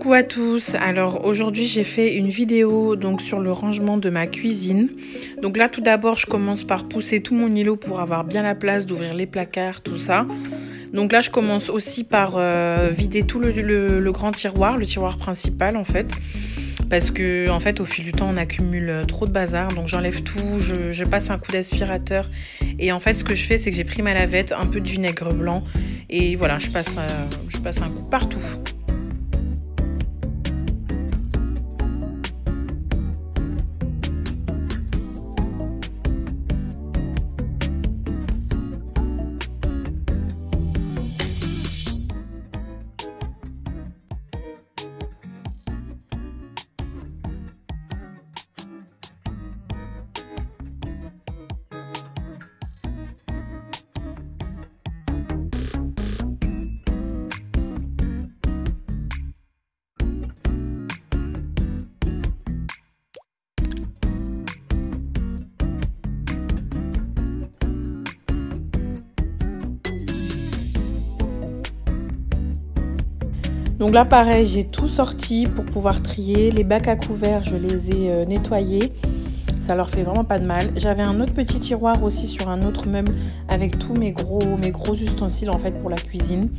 Coucou à tous, alors aujourd'hui j'ai fait une vidéo donc sur le rangement de ma cuisine. Donc là tout d'abord je commence par pousser tout mon îlot pour avoir bien la place d'ouvrir les placards, tout ça. Donc là je commence aussi par vider tout le grand tiroir, le tiroir principal en fait. Parce que en fait au fil du temps on accumule trop de bazar, donc j'enlève tout, je passe un coup d'aspirateur. Et en fait ce que je fais c'est que j'ai pris ma lavette, un peu de vinaigre blanc et voilà je passe un coup partout. Donc là pareil j'ai tout sorti pour pouvoir trier, les bacs à couverts je les ai nettoyés, ça leur fait vraiment pas de mal. J'avais un autre petit tiroir aussi sur un autre meuble avec tous mes gros ustensiles en fait pour la cuisine.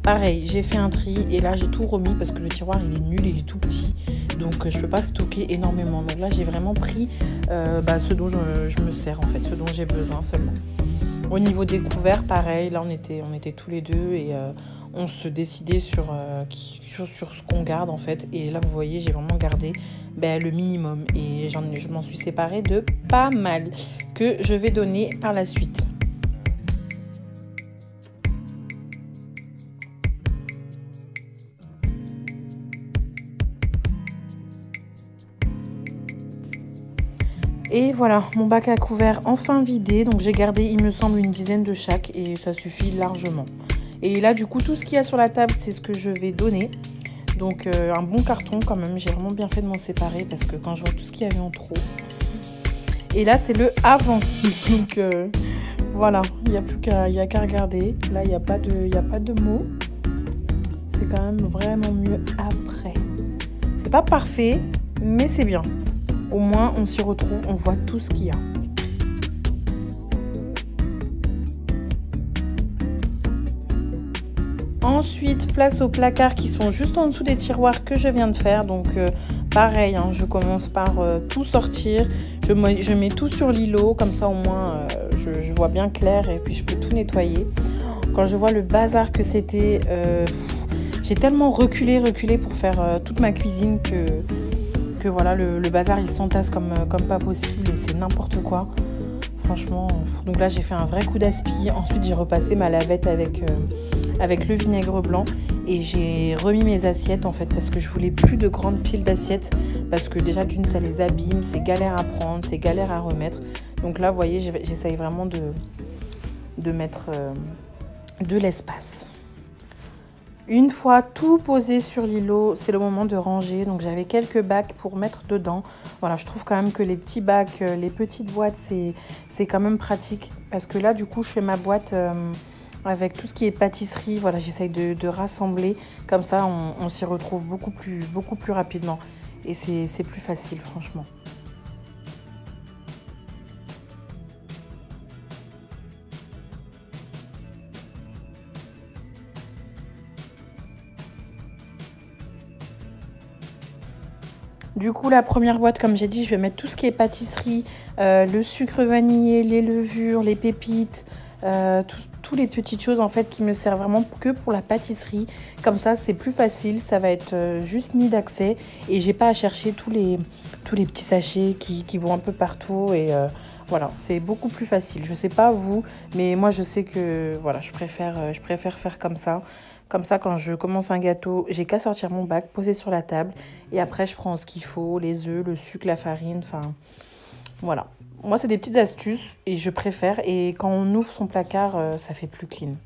Pareil j'ai fait un tri et là j'ai tout remis parce que le tiroir il est nul, il est tout petit, donc je peux pas stocker énormément. Donc là j'ai vraiment pris ce dont je me sers en fait, ce dont j'ai besoin seulement. Au niveau des couverts, pareil, là on était tous les deux et on se décidait sur ce qu'on garde en fait. Et là vous voyez, j'ai vraiment gardé le minimum et je m'en suis séparée de pas mal que je vais donner par la suite. Et voilà, mon bac à couverts enfin vidé. Donc j'ai gardé, il me semble, une dizaine de chaque et ça suffit largement. Et là, du coup, tout ce qu'il y a sur la table, c'est ce que je vais donner. Donc un bon carton quand même. J'ai vraiment bien fait de m'en séparer parce que quand je vois tout ce qu'il y avait en trop. Et là, c'est le avant. Donc voilà, il n'y a qu'à regarder. Là, il n'y a pas de mots. C'est quand même vraiment mieux après. C'est pas parfait, mais c'est bien. Au moins, on s'y retrouve, on voit tout ce qu'il y a. Ensuite, place aux placards qui sont juste en dessous des tiroirs que je viens de faire. Donc, pareil, hein, je commence par tout sortir. Je mets tout sur l'îlot, comme ça au moins je vois bien clair et puis je peux tout nettoyer. Quand je vois le bazar que c'était, j'ai tellement reculé pour faire toute ma cuisine que voilà, le bazar il s'entasse comme pas possible et c'est n'importe quoi. Franchement, donc là j'ai fait un vrai coup d'aspi. Ensuite j'ai repassé ma lavette avec le vinaigre blanc et j'ai remis mes assiettes en fait parce que je voulais plus de grandes piles d'assiettes parce que déjà d'une ça les abîme, c'est galère à prendre, c'est galère à remettre. Donc là vous voyez j'essaye vraiment de mettre de l'espace. Une fois tout posé sur l'îlot, c'est le moment de ranger. Donc j'avais quelques bacs pour mettre dedans. Voilà, je trouve quand même que les petits bacs, les petites boîtes, c'est quand même pratique. Parce que là, du coup, je fais ma boîte avec tout ce qui est pâtisserie. Voilà, j'essaye de rassembler. Comme ça, on s'y retrouve beaucoup plus rapidement. Et c'est plus facile, franchement. Du coup, la première boîte, comme j'ai dit, je vais mettre tout ce qui est pâtisserie, le sucre vanillé, les levures, les pépites, toutes les petites choses en fait qui me servent vraiment que pour la pâtisserie. Comme ça, c'est plus facile, ça va être juste mis d'accès et j'ai pas à chercher tous les petits sachets qui vont un peu partout et voilà, c'est beaucoup plus facile. Je sais pas vous, mais moi je sais que voilà, je préfère faire comme ça. Comme ça, quand je commence un gâteau, j'ai qu'à sortir mon bac, poser sur la table. Et après, je prends ce qu'il faut, les œufs, le sucre, la farine, enfin, voilà. Moi, c'est des petites astuces et je préfère. Et quand on ouvre son placard, ça fait plus clean.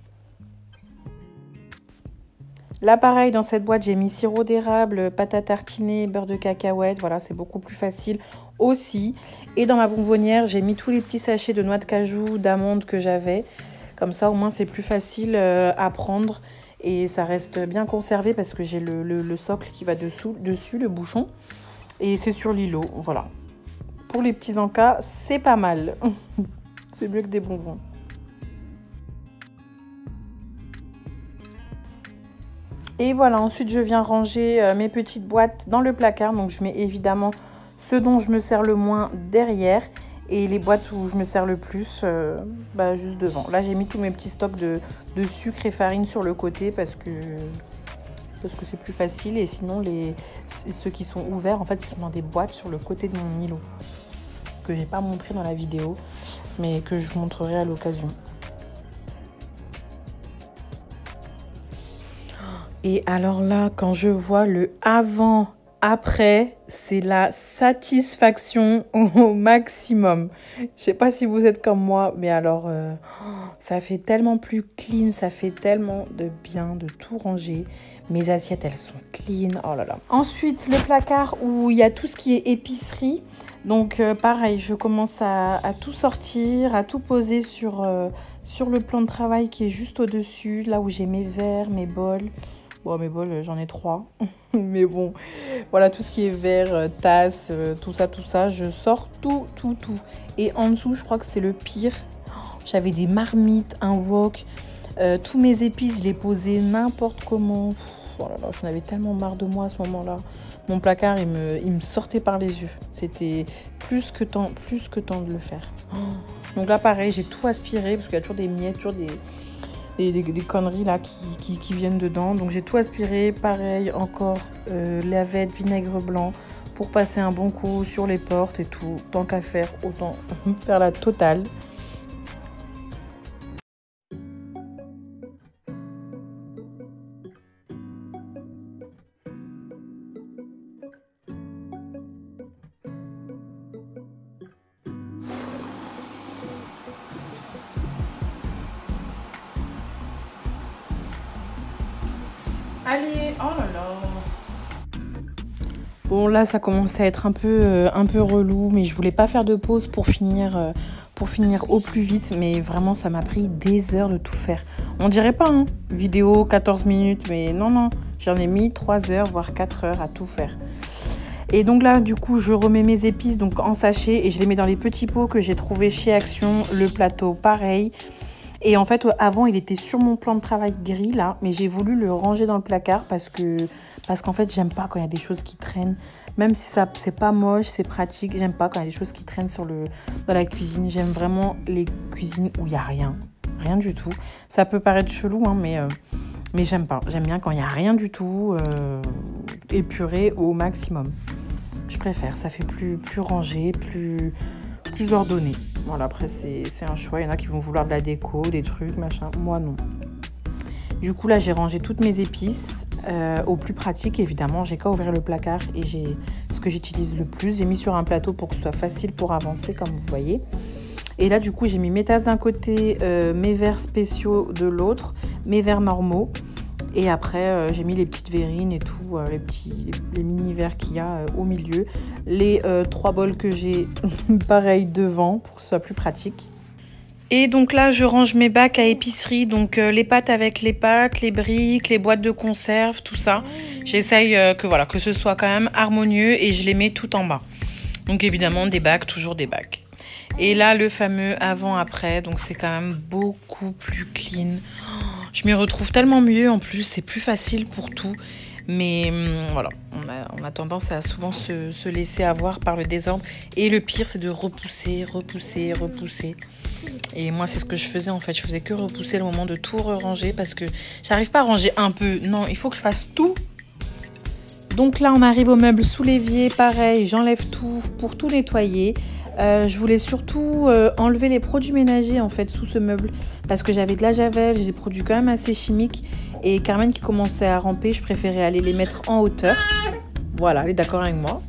Là, pareil, dans cette boîte, j'ai mis sirop d'érable, pâte à tartiner, beurre de cacahuète. Voilà, c'est beaucoup plus facile aussi. Et dans ma bonbonnière, j'ai mis tous les petits sachets de noix de cajou, d'amandes que j'avais. Comme ça, au moins, c'est plus facile à prendre. et ça reste bien conservé parce que j'ai le socle qui va dessus, le bouchon. Et c'est sur l'îlot, voilà. Pour les petits encas, c'est pas mal. C'est mieux que des bonbons. Et voilà, ensuite je viens ranger mes petites boîtes dans le placard. Donc je mets évidemment ce dont je me sers le moins derrière. Et les boîtes où je me sers le plus, juste devant. Là j'ai mis tous mes petits stocks de sucre et farine sur le côté parce que c'est plus facile. Et sinon ceux qui sont ouverts, en fait ils sont dans des boîtes sur le côté de mon îlot. Que j'ai pas montré dans la vidéo, mais que je montrerai à l'occasion. Et alors là, quand je vois le avant-après, c'est la satisfaction au maximum. Je sais pas si vous êtes comme moi, mais alors, ça fait tellement plus clean, ça fait tellement de bien de tout ranger. Mes assiettes, elles sont clean, oh là là. Ensuite, le placard où il y a tout ce qui est épicerie. Donc, pareil, je commence à tout sortir, à tout poser sur le plan de travail qui est juste au-dessus, là où j'ai mes verres, mes bols. Bon, mes bols, j'en ai 3. Mais bon, voilà, tout ce qui est verre, tasse, tout ça, je sors tout. Et en dessous, je crois que c'était le pire. J'avais des marmites, un wok, tous mes épices, je les posais n'importe comment. Oh là là, j'en avais tellement marre de moi à ce moment-là. Mon placard, il me sortait par les yeux. C'était plus que temps de le faire. Donc là, pareil, j'ai tout aspiré parce qu'il y a toujours des miettes, toujours des conneries là qui viennent dedans. Donc j'ai tout aspiré. Pareil, encore lavette, vinaigre blanc pour passer un bon coup sur les portes et tout. Tant qu'à faire, autant faire la totale. Allez, oh là là. Bon là ça commence à être un peu relou, mais je voulais pas faire de pause pour finir au plus vite, mais vraiment ça m'a pris des heures de tout faire. On dirait pas, hein, vidéo 14 minutes, mais non, j'en ai mis 3 heures, voire 4 heures à tout faire. Et donc là du coup je remets mes épices donc en sachet et je les mets dans les petits pots que j'ai trouvé chez Action. Le plateau pareil. Et en fait, avant, il était sur mon plan de travail gris, là. Mais j'ai voulu le ranger dans le placard parce qu'en fait, j'aime pas quand il y a des choses qui traînent. Même si ça c'est pas moche, c'est pratique. J'aime pas quand il y a des choses qui traînent dans la cuisine. J'aime vraiment les cuisines où il n'y a rien. Rien du tout. Ça peut paraître chelou, hein, mais j'aime pas. J'aime bien quand il n'y a rien du tout, épuré au maximum. Je préfère. Ça fait plus rangé, plus ordonné. Voilà, après c'est un choix, il y en a qui vont vouloir de la déco, des trucs, machin, moi non. Du coup là j'ai rangé toutes mes épices, au plus pratique évidemment, j'ai qu'à ouvrir le placard et j'ai ce que j'utilise le plus, j'ai mis sur un plateau pour que ce soit facile pour avancer comme vous voyez. Et là du coup j'ai mis mes tasses d'un côté, mes verres spéciaux de l'autre, mes verres normaux. Et après, j'ai mis les petites verrines et tout, les mini verres qu'il y a au milieu. Les 3 bols que j'ai, pareil, devant, pour que ce soit plus pratique. Et donc là, je range mes bacs à épicerie. Donc les pâtes avec les pâtes, les briques, les boîtes de conserve, tout ça. J'essaye que ce soit quand même harmonieux et je les mets tout en bas. Donc évidemment, des bacs, toujours des bacs. Et là, le fameux avant-après. Donc c'est quand même beaucoup plus clean. Je m'y retrouve tellement mieux en plus, c'est plus facile pour tout. Mais voilà, on a tendance à souvent se laisser avoir par le désordre. Et le pire, c'est de repousser. Et moi, c'est ce que je faisais en fait. Je faisais que repousser le moment de tout ranger parce que j'arrive pas à ranger un peu. Non, il faut que je fasse tout. Donc là, on arrive au meuble sous l'évier. Pareil, j'enlève tout pour tout nettoyer. Je voulais surtout enlever les produits ménagers en fait sous ce meuble parce que j'avais de la javel, j'ai des produits quand même assez chimiques et Carmen qui commençait à ramper, je préférais aller les mettre en hauteur. Voilà, elle est d'accord avec moi.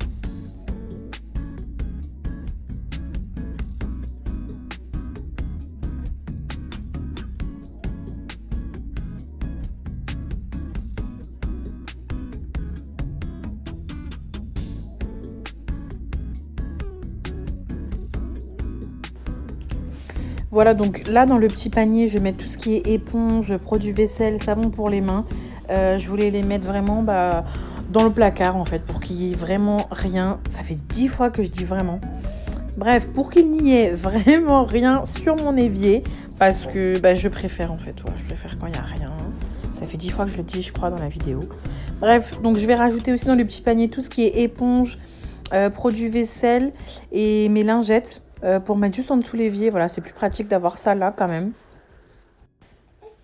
Voilà, donc là dans le petit panier, je vais mettre tout ce qui est éponge, produit vaisselle, savon pour les mains. Je voulais les mettre vraiment dans le placard en fait, pour qu'il n'y ait vraiment rien. Ça fait 10 fois que je dis vraiment. Bref, pour qu'il n'y ait vraiment rien sur mon évier, parce que je préfère en fait, je préfère quand il n'y a rien. Ça fait 10 fois que je le dis, je crois, dans la vidéo. Bref, donc je vais rajouter aussi dans le petit panier tout ce qui est éponge, produit vaisselle et mes lingettes pour mettre juste en dessous l'évier. Voilà, c'est plus pratique d'avoir ça là quand même.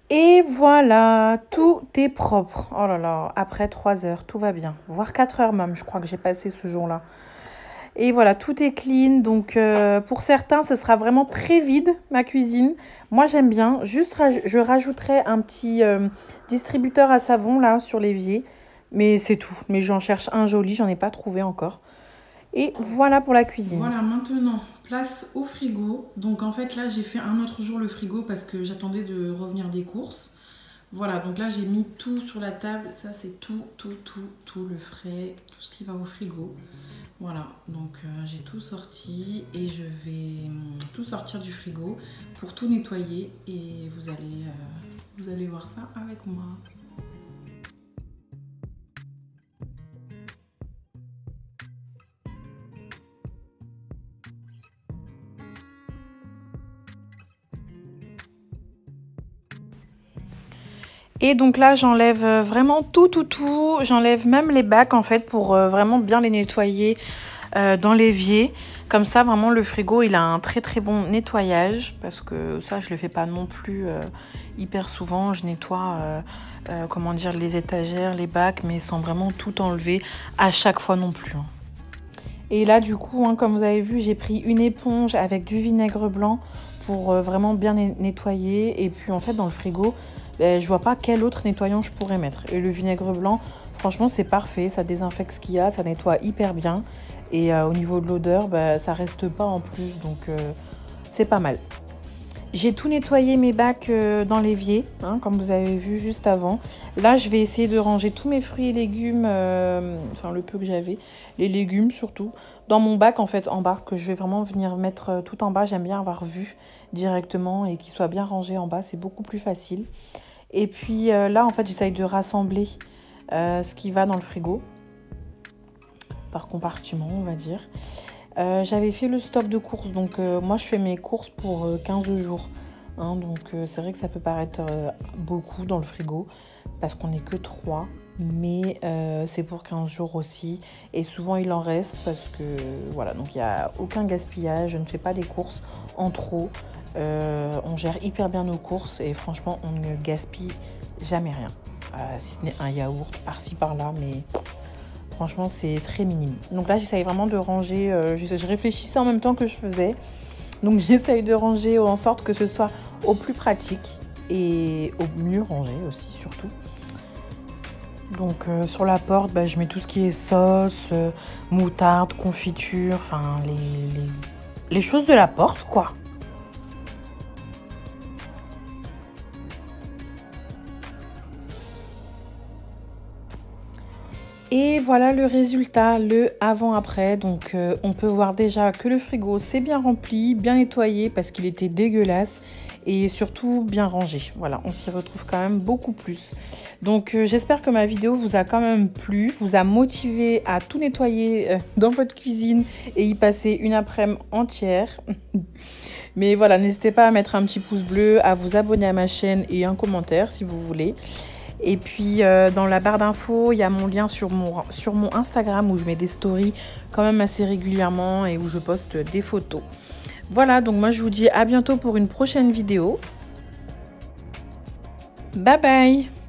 Et voilà, tout est propre. Oh là là, après 3 heures, tout va bien. Voire 4 heures même, je crois que j'ai passé ce jour-là. Et voilà, tout est clean. Donc, pour certains, ce sera vraiment très vide, ma cuisine. Moi, j'aime bien. Juste, je rajouterai un petit distributeur à savon, là, sur l'évier. Mais c'est tout. Mais j'en cherche un joli, j'en ai pas trouvé encore. Et voilà pour la cuisine. Voilà, maintenant, place au frigo. Donc en fait là, j'ai fait un autre jour le frigo parce que j'attendais de revenir des courses. Voilà, donc là j'ai mis tout sur la table. Ça c'est tout le frais, tout ce qui va au frigo. Voilà, donc j'ai tout sorti et je vais tout sortir du frigo pour tout nettoyer. Et vous allez voir ça avec moi. Et donc là, j'enlève vraiment tout. J'enlève même les bacs en fait pour vraiment bien les nettoyer dans l'évier. Comme ça, vraiment, le frigo, il a un très bon nettoyage. Parce que ça, je le fais pas non plus hyper souvent. Je nettoie, comment dire, les étagères, les bacs, mais sans vraiment tout enlever à chaque fois non plus. Hein. Et là, du coup, hein, comme vous avez vu, j'ai pris une éponge avec du vinaigre blanc pour vraiment bien nettoyer. Et puis, en fait, dans le frigo, je vois pas quel autre nettoyant je pourrais mettre. Et le vinaigre blanc, franchement, c'est parfait. Ça désinfecte ce qu'il y a, ça nettoie hyper bien. Et au niveau de l'odeur, ça reste pas en plus. Donc, c'est pas mal. J'ai tout nettoyé mes bacs dans l'évier, hein, comme vous avez vu juste avant. Là, je vais essayer de ranger tous mes fruits et légumes, enfin le peu que j'avais, les légumes surtout, dans mon bac en fait en bas, que je vais vraiment venir mettre tout en bas. J'aime bien avoir vu directement et qu'il soit bien rangé en bas, c'est beaucoup plus facile. Et puis là, en fait, j'essaye de rassembler ce qui va dans le frigo, par compartiment, on va dire. J'avais fait le stock de courses, donc moi je fais mes courses pour 15 jours. Hein, donc c'est vrai que ça peut paraître beaucoup dans le frigo, parce qu'on n'est que 3, mais c'est pour 15 jours aussi. Et souvent il en reste, parce que voilà, donc il n'y a aucun gaspillage, je ne fais pas des courses en trop. On gère hyper bien nos courses et franchement on ne gaspille jamais rien. Si ce n'est un yaourt par-ci par-là, mais... Franchement, c'est très minime. Donc là, j'essaye vraiment de ranger. Je réfléchissais en même temps que je faisais. Donc j'essaye de ranger en sorte que ce soit au plus pratique et au mieux rangé aussi, surtout. Donc sur la porte, je mets tout ce qui est sauce, moutarde, confiture, enfin les choses de la porte, quoi. Et voilà le résultat, le avant-après. Donc on peut voir déjà que le frigo s'est bien rempli, bien nettoyé parce qu'il était dégueulasse et surtout bien rangé. Voilà, on s'y retrouve quand même beaucoup plus. Donc j'espère que ma vidéo vous a quand même plu, vous a motivé à tout nettoyer dans votre cuisine et y passer une après-midi entière. Mais voilà, n'hésitez pas à mettre un petit pouce bleu, à vous abonner à ma chaîne et un commentaire si vous voulez. Et puis dans la barre d'infos, il y a mon lien sur mon Instagram où je mets des stories quand même assez régulièrement et où je poste des photos. Voilà, donc moi je vous dis à bientôt pour une prochaine vidéo. Bye bye!